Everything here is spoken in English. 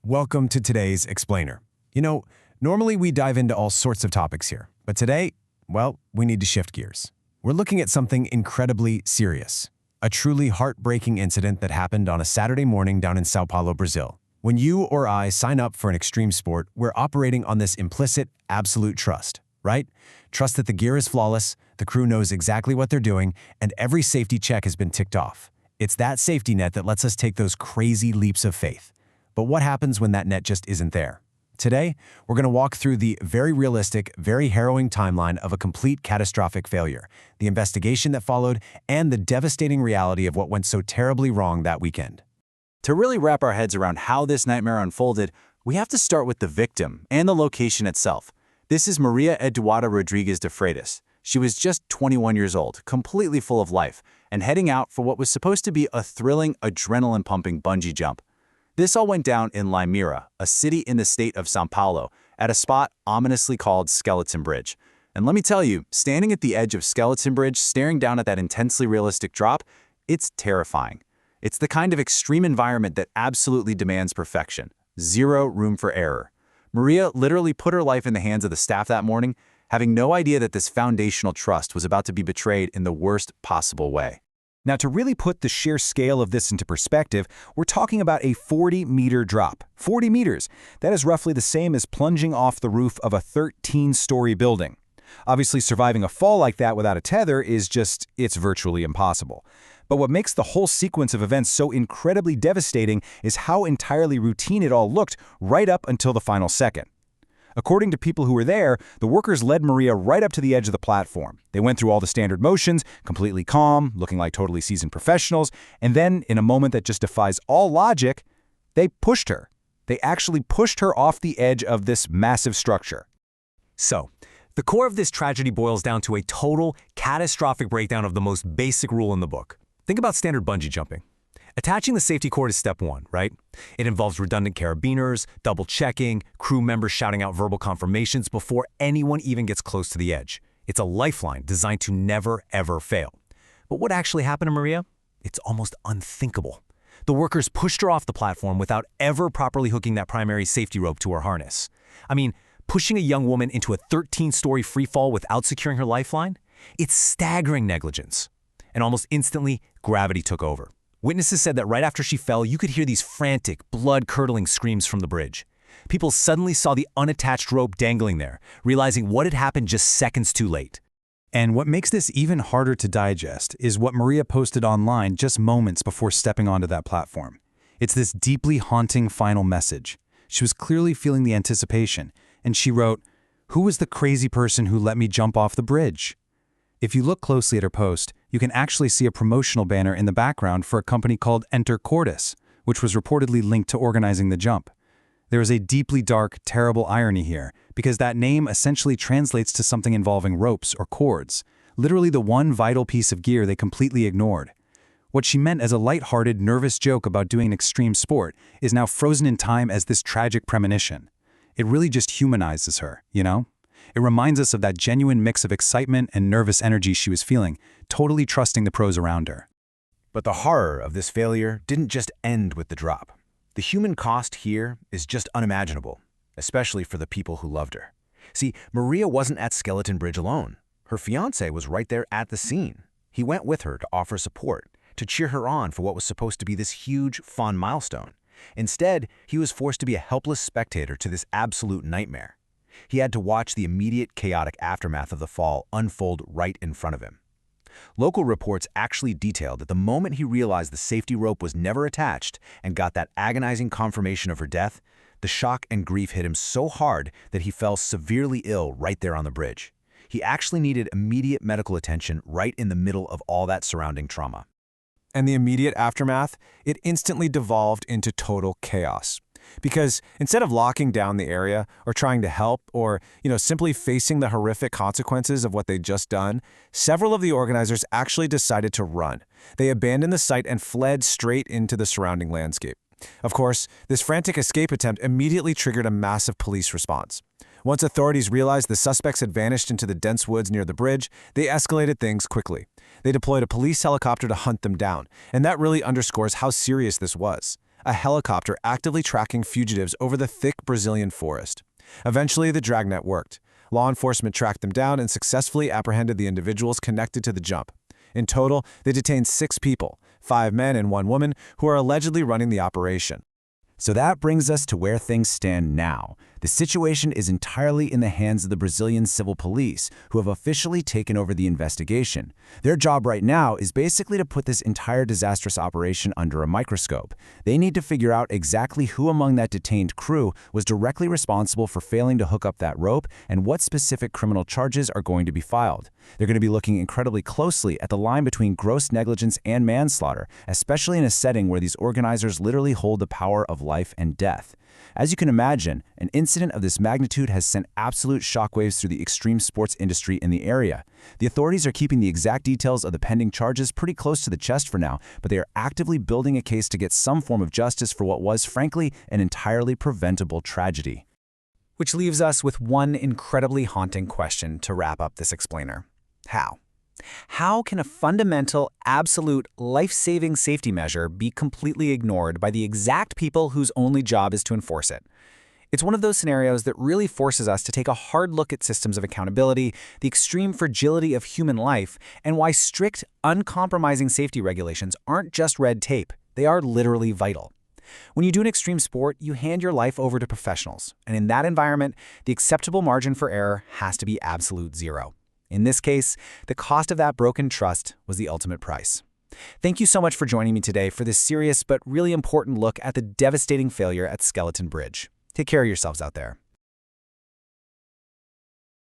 Welcome to today's Explainer. Normally we dive into all sorts of topics here, but today, well, we need to shift gears. We're looking at something incredibly serious. A truly heartbreaking incident that happened on a Saturday morning down in Sao Paulo, Brazil. When you or I sign up for an extreme sport, we're operating on this implicit, absolute trust, right? Trust that the gear is flawless, the crew knows exactly what they're doing, and every safety check has been ticked off. It's that safety net that lets us take those crazy leaps of faith. But what happens when that net just isn't there? Today, we're going to walk through the very realistic, very harrowing timeline of a complete catastrophic failure, the investigation that followed, and the devastating reality of what went so terribly wrong that weekend. To really wrap our heads around how this nightmare unfolded, we have to start with the victim and the location itself. This is Maria Eduarda Rodrigues de Freitas. She was just 21 years old, completely full of life, and heading out for what was supposed to be a thrilling, adrenaline-pumping bungee jump. This all went down in Limeira, a city in the state of São Paulo, at a spot ominously called Skeleton Bridge. And let me tell you, standing at the edge of Skeleton Bridge, staring down at that intensely realistic drop, it's terrifying. It's the kind of extreme environment that absolutely demands perfection. Zero room for error. Maria literally put her life in the hands of the staff that morning, having no idea that this foundational trust was about to be betrayed in the worst possible way. Now, to really put the sheer scale of this into perspective, we're talking about a 40-meter drop. 40 meters. That is roughly the same as plunging off the roof of a 13-story building. Obviously, surviving a fall like that without a tether it's virtually impossible. But what makes the whole sequence of events so incredibly devastating is how entirely routine it all looked right up until the final second. According to people who were there, the workers led Maria right up to the edge of the platform. They went through all the standard motions, completely calm, looking like totally seasoned professionals, and then, in a moment that just defies all logic, they pushed her. They actually pushed her off the edge of this massive structure. So, the core of this tragedy boils down to a total, catastrophic breakdown of the most basic rule in the book. Think about standard bungee jumping. Attaching the safety cord is step one, right? It involves redundant carabiners, double-checking, crew members shouting out verbal confirmations before anyone even gets close to the edge. It's a lifeline designed to never, ever fail. But what actually happened to Maria? It's almost unthinkable. The workers pushed her off the platform without ever properly hooking that primary safety rope to her harness. I mean, pushing a young woman into a 13-story freefall without securing her lifeline? It's staggering negligence. And almost instantly, gravity took over. Witnesses said that right after she fell, you could hear these frantic, blood-curdling screams from the bridge. People suddenly saw the unattached rope dangling there, realizing what had happened just seconds too late. And what makes this even harder to digest is what Maria posted online just moments before stepping onto that platform. It's this deeply haunting final message. She was clearly feeling the anticipation, and she wrote, "Who was the crazy person who let me jump off the bridge?" If you look closely at her post, you can actually see a promotional banner in the background for a company called Enter Cordis, which was reportedly linked to organizing the jump. There is a deeply dark, terrible irony here, because that name essentially translates to something involving ropes or cords, literally the one vital piece of gear they completely ignored. What she meant as a lighthearted, nervous joke about doing an extreme sport is now frozen in time as this tragic premonition. It really just humanizes her, you know? It reminds us of that genuine mix of excitement and nervous energy she was feeling, totally trusting the pros around her. But the horror of this failure didn't just end with the drop. The human cost here is just unimaginable, especially for the people who loved her. See, Maria wasn't at Skeleton Bridge alone. Her fiancé was right there at the scene. He went with her to offer support, to cheer her on for what was supposed to be this huge, fun milestone. Instead, he was forced to be a helpless spectator to this absolute nightmare. He had to watch the immediate chaotic aftermath of the fall unfold right in front of him. Local reports actually detailed that the moment he realized the safety rope was never attached and got that agonizing confirmation of her death, the shock and grief hit him so hard that he fell severely ill right there on the bridge. He actually needed immediate medical attention right in the middle of all that surrounding trauma. And the immediate aftermath, it instantly devolved into total chaos. Because instead of locking down the area or trying to help or, simply facing the horrific consequences of what they'd just done, several of the organizers actually decided to run. They abandoned the site and fled straight into the surrounding landscape. Of course, this frantic escape attempt immediately triggered a massive police response. Once authorities realized the suspects had vanished into the dense woods near the bridge, they escalated things quickly. They deployed a police helicopter to hunt them down, and that really underscores how serious this was. a helicopter actively tracking fugitives over the thick Brazilian forest. Eventually, the dragnet worked. Law enforcement tracked them down and successfully apprehended the individuals connected to the jump. In total, they detained 6 people, 5 men and 1 woman, who are allegedly running the operation. So that brings us to where things stand now. The situation is entirely in the hands of the Brazilian civil police, who have officially taken over the investigation. Their job right now is basically to put this entire disastrous operation under a microscope. They need to figure out exactly who among that detained crew was directly responsible for failing to hook up that rope and what specific criminal charges are going to be filed. They're going to be looking incredibly closely at the line between gross negligence and manslaughter, especially in a setting where these organizers literally hold the power of life and death. As you can imagine, an incident of this magnitude has sent absolute shockwaves through the extreme sports industry in the area. The authorities are keeping the exact details of the pending charges pretty close to the chest for now, but they are actively building a case to get some form of justice for what was, frankly, an entirely preventable tragedy. Which leaves us with one incredibly haunting question to wrap up this explainer. How? How can a fundamental, absolute, life-saving safety measure be completely ignored by the exact people whose only job is to enforce it? It's one of those scenarios that really forces us to take a hard look at systems of accountability, the extreme fragility of human life, and why strict, uncompromising safety regulations aren't just red tape. They are literally vital. When you do an extreme sport, you hand your life over to professionals, and in that environment, the acceptable margin for error has to be absolute zero. In this case, the cost of that broken trust was the ultimate price. Thank you so much for joining me today for this serious but really important look at the devastating failure at Skeleton Bridge. Take care of yourselves out there.